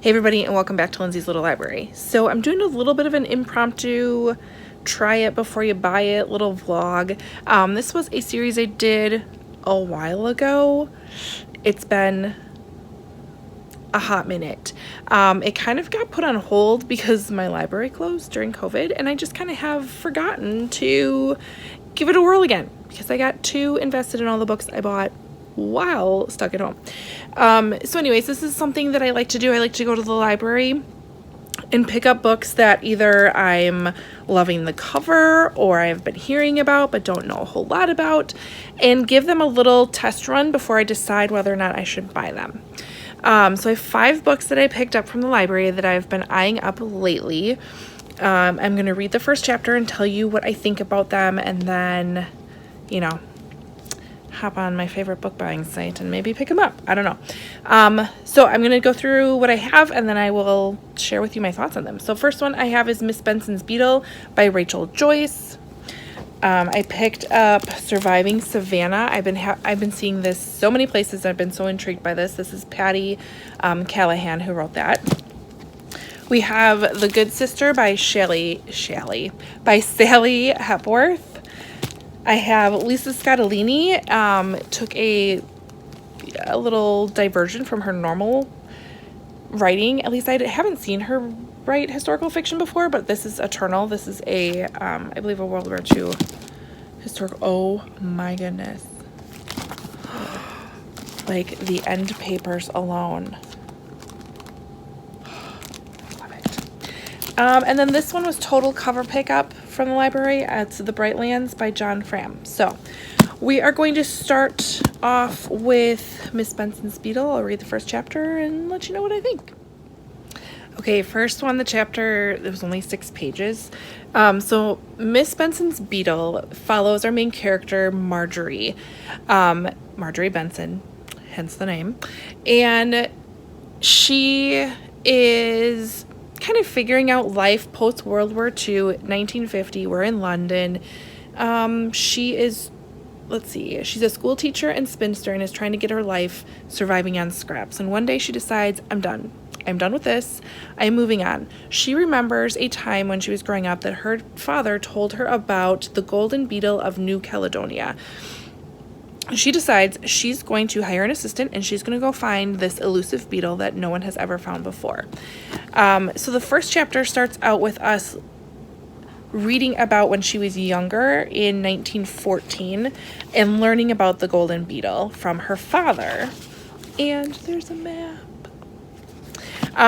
Hey everybody, and welcome back to Lindsay's Little Library. So I'm doing a little bit of an impromptu try it before you buy it little vlog. This was a series I did a while ago. It's been a hot minute. It kind of got put on hold because my library closed during COVID, and I just kind of have forgotten to give it a whirl again because I got too invested in all the books I bought while stuck at home. So anyways, this is something that I like to do. I like to go to the library and pick up books that either I'm loving the cover or I've been hearing about but don't know a whole lot about, and give them a little test run before I decide whether or not I should buy them. So I have 5 books that I picked up from the library that I've been eyeing up lately. I'm going to read the first chapter and tell you what I think about them, and then, hop on my favorite book buying site and maybe pick them up. I don't know. So I'm going to go through what I have, and then I will share with you my thoughts on them. So first one I have is Miss Benson's Beetle by Rachel Joyce. I picked up Surviving Savannah. I've been seeing this so many places. I've been so intrigued by this. This is Patty Callahan who wrote that. We have The Good Sister by Sally Hepworth. I have Lisa Scottellini. Took a little diversion from her normal writing. At least I haven't seen her write historical fiction before, but this is Eternal. This is a, I believe, a World War II historical. Oh my goodness. Like the end papers alone. Love it. And then this one was total cover pickup from the library. It's The Brightlands by Fram. So we are going to start off with Miss Benson's Beetle. I'll read the first chapter and let you know what I think. Okay, first one, the chapter, there was only 6 pages. So Miss Benson's Beetle follows our main character, Marjorie. Marjorie Benson, hence the name. And she is kind of figuring out life post-World War II, 1950. We're in London. She is, she's a school teacher and spinster and is trying to get her life surviving on scraps. And one day she decides, I'm done with this. I'm moving on. She remembers a time when she was growing up that her father told her about the golden beetle of New Caledonia. She decides she's going to hire an assistant and she's going to go find this elusive beetle that no one has ever found before. So the first chapter starts out with us reading about when she was younger in 1914 and learning about the golden beetle from her father. And there's a map.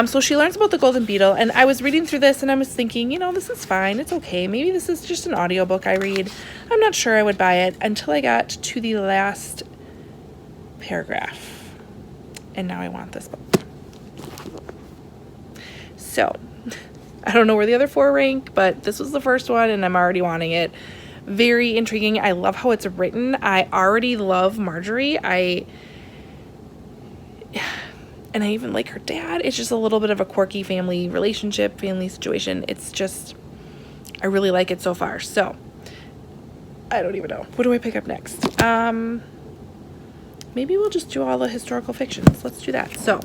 So she learns about the golden beetle, and I was reading through this and I was thinking, this is fine. It's okay. Maybe this is just an audiobook I read. I'm not sure I would buy it until I got to the last paragraph. And now I want this book. So I don't know where the other 4 rank, but this was the first one and I'm already wanting it. Very intriguing. I love how it's written. I already love Marjorie. And I even like her dad. It's just a little bit of a quirky family situation. It's just, I really like it so far. So, I don't even know. What do I pick up next? Maybe we'll just do all the historical fictions. Let's do that. So,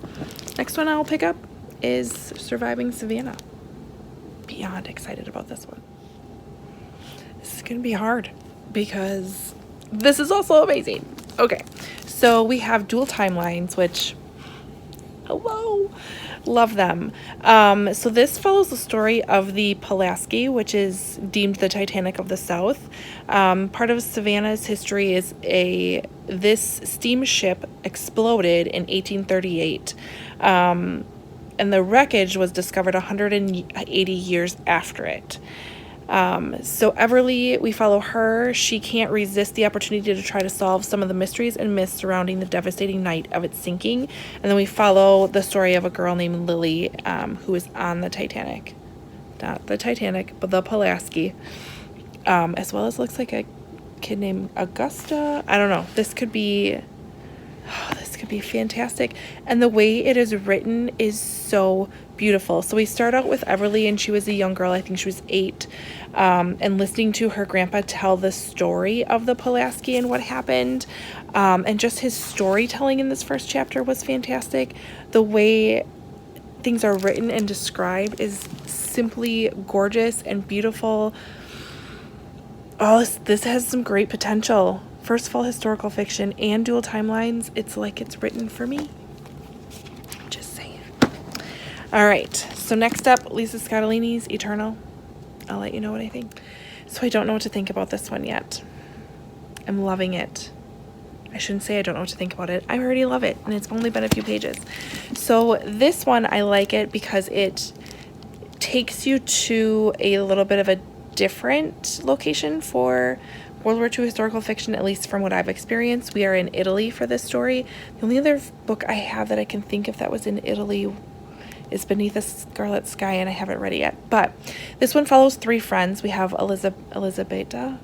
next one I'll pick up is Surviving Savannah. Beyond excited about this one. This is going to be hard because this is also amazing. Okay, so we have dual timelines, which... hello, love them. So this follows the story of the Pulaski, which is deemed the Titanic of the South. Part of Savannah's history is this steamship exploded in 1838, and the wreckage was discovered 180 years after it. So Everly, we follow her. She can't resist the opportunity to try to solve some of the mysteries and myths surrounding the devastating night of its sinking. And then we follow the story of a girl named Lily, who is on the Titanic. Not the Titanic, but the Pulaski. As well as looks like a kid named Augusta. I don't know. This could be fantastic. And the way it is written is so beautiful. So we start out with Everly, and she was a young girl. I think she was 8. And listening to her grandpa tell the story of the Pulaski and what happened. And just his storytelling in this first chapter was fantastic. The way things are written and described is simply gorgeous and beautiful. Oh, this has some great potential. First of all, historical fiction and dual timelines. It's like it's written for me. Just saying. All right, so next up, Lisa Scottellini's Eternal. I'll let you know what I think. So I don't know what to think about this one yet. I'm loving it. I shouldn't say I don't know what to think about it. I already love it, and it's only been a few pages. So this one, I like it because it takes you to a little bit of a different location for World War II historical fiction, at least from what I've experienced. We are in Italy for this story. The only other book I have that I can think of that was in Italy is Beneath the Scarlet Sky, and I haven't read it yet. But this one follows three friends. We have Elisabetta,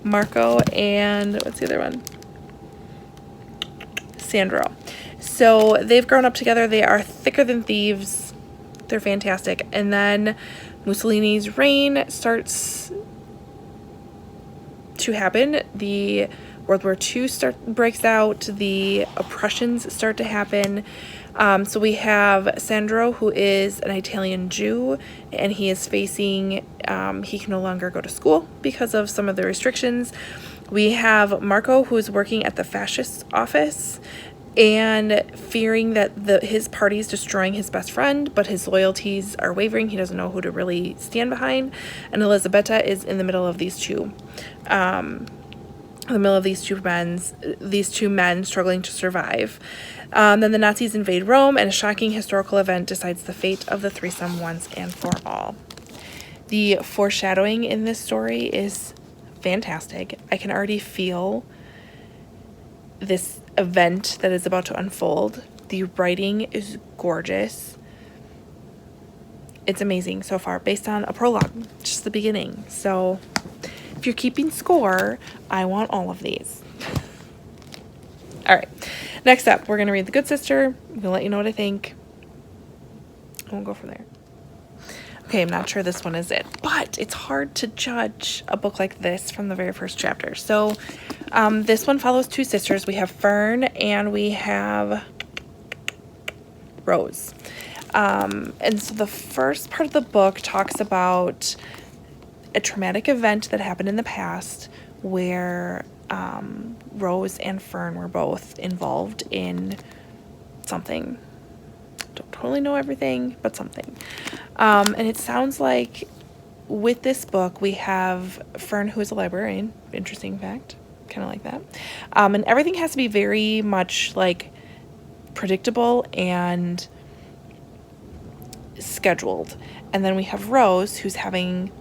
Marco, and what's the other one? Sandro. So they've grown up together. They are thicker than thieves. They're fantastic. And then Mussolini's reign starts to happen. The World War II breaks out. The oppressions start to happen. So we have Sandro, who is an Italian Jew, and he is facing, he can no longer go to school because of some of the restrictions. We have Marco, who is working at the fascist office and fearing that his party is destroying his best friend, but his loyalties are wavering. He doesn't know who to really stand behind. And Elisabetta is in the middle of these two. These two men struggling to survive. Then the Nazis invade Rome, and a shocking historical event decides the fate of the threesome once and for all. The foreshadowing in this story is fantastic. I can already feel this event that is about to unfold. The writing is gorgeous. It's amazing so far, based on a prologue, just the beginning. So if you're keeping score, I want all of these. All right, next up, we're going to read The Good Sister. I'm going to let you know what I think. And we'll go from there. Okay, I'm not sure this one is it, but it's hard to judge a book like this from the very first chapter. So this one follows two sisters. We have Fern and we have Rose. And so the first part of the book talks about a traumatic event that happened in the past where Rose and Fern were both involved in something. Don't totally know everything, but something. And it sounds like with this book, we have Fern, who is a librarian. Interesting fact. Kind of like that. And everything has to be very much like predictable and scheduled. And then we have Rose, who's having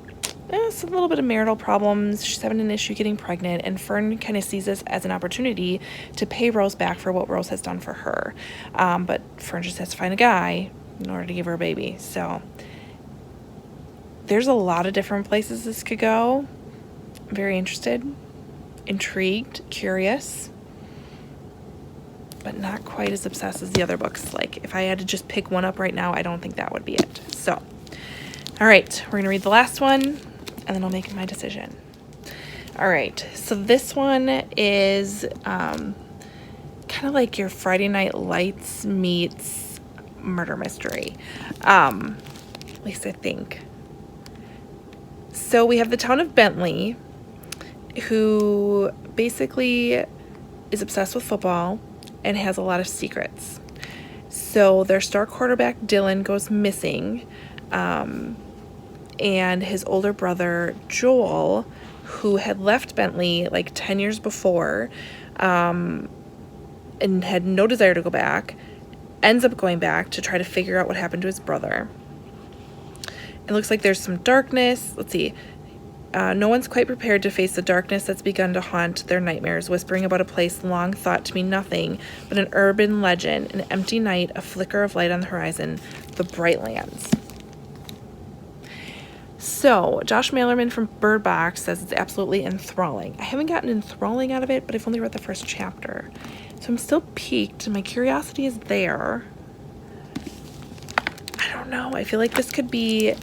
a little bit of marital problems. She's having an issue getting pregnant, and Fern kind of sees this as an opportunity to pay Rose back for what Rose has done for her. But Fern just has to find a guy in order to give her a baby. So there's a lot of different places this could go. I'm very interested, intrigued, curious, but not quite as obsessed as the other books. Like, if I had to just pick one up right now, I don't think that would be it. So, all right, we're gonna read the last one, and then I'll make my decision. All right, so this one is kind of like your Friday Night Lights meets murder mystery, at least I think. So we have the town of Bentley, who basically is obsessed with football and has a lot of secrets. So their star quarterback, Dylan, goes missing, and his older brother, Joel, who had left Bentley like 10 years before, and had no desire to go back, ends up going back to try to figure out what happened to his brother. It looks like there's some darkness. Let's see. No one's quite prepared to face the darkness that's begun to haunt their nightmares, whispering about a place long thought to be nothing but an urban legend, an empty night, a flicker of light on the horizon, the Brightlands. So, Josh Malerman from Bird Box says it's absolutely enthralling. I haven't gotten enthralling out of it, but I've only read the first chapter. So I'm still piqued. My curiosity is there. I don't know. I feel like this could be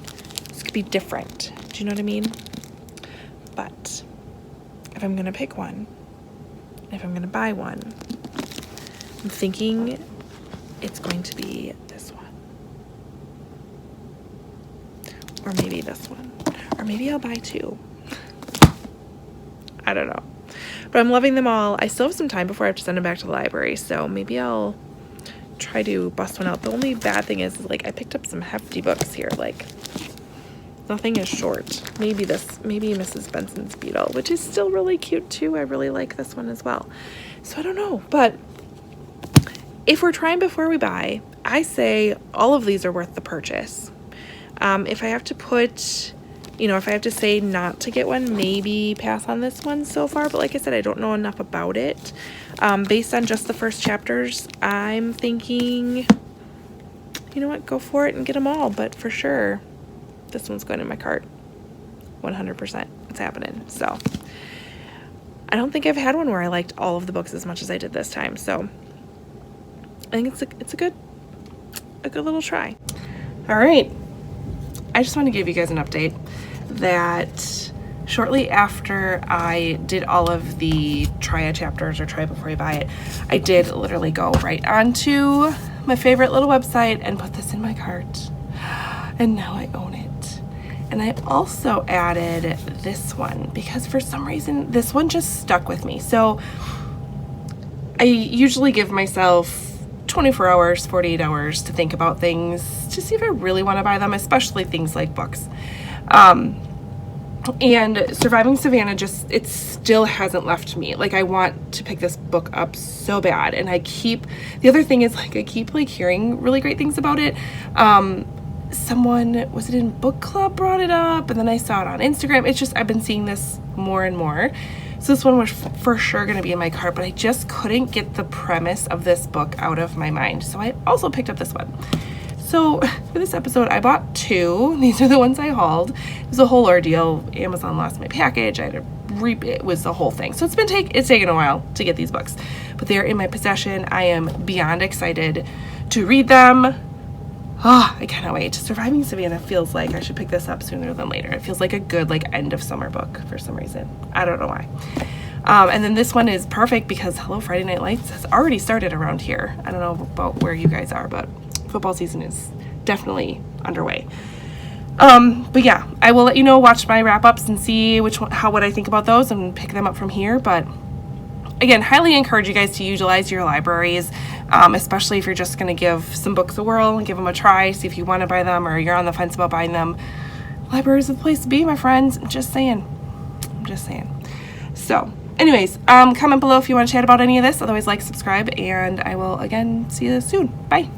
different. Do you know what I mean? But if I'm going to pick one, if I'm going to buy one, I'm thinking it's going to be this one. Or maybe this one. Or maybe I'll buy two. I don't know. But I'm loving them all. I still have some time before I have to send them back to the library, so maybe I'll try to bust one out. The only bad thing is like I picked up some hefty books here. Like nothing is short. Maybe Mrs. Benson's Beetle, which is still really cute too. I really like this one as well. So I don't know, but if we're trying before we buy, I say all of these are worth the purchase. If I have to put, if I have to say not to get one, maybe pass on this one so far. But like I said, I don't know enough about it. Based on just the first chapters, I'm thinking, you know what, go for it and get them all. But for sure, this one's going in my cart. 100%. It's happening. So I don't think I've had one where I liked all of the books as much as I did this time. So I think it's a good little try. All right. I just want to give you guys an update that shortly after I did all of the try chapters or try before you buy it, I did literally go right onto my favorite little website and put this in my cart. And now I own it. And I also added this one because for some reason this one just stuck with me. So I usually give myself 24 hours, 48 hours to think about things to see if I really want to buy them, especially things like books. And Surviving Savannah it still hasn't left me. Like I want to pick this book up so bad. And the other thing is like I keep like hearing really great things about it. Someone, was it in book club, brought it up, and then I saw it on Instagram. It's just I've been seeing this more and more. So this one was for sure going to be in my cart, but I just couldn't get the premise of this book out of my mind. So I also picked up this one. So for this episode, I bought two. These are the ones I hauled. It was a whole ordeal. Amazon lost my package. I had to it was the whole thing. So it's taken a while to get these books, but they are in my possession. I am beyond excited to read them. Oh, I cannot wait. Surviving Savannah feels like I should pick this up sooner than later. It feels like a good end of summer book for some reason. I don't know why. And then this one is perfect because Hello Friday Night Lights has already started around here. I don't know about where you guys are, but football season is definitely underway. But yeah, I will let you know, watch my wrap-ups and see what I think about those and pick them up from here. But again, highly encourage you guys to utilize your libraries, especially if you're just going to give some books a whirl and give them a try, see if you want to buy them or you're on the fence about buying them. Libraries are the place to be, my friends. I'm just saying. So anyways, comment below if you want to chat about any of this. Otherwise, like, subscribe, and I will again see you soon. Bye.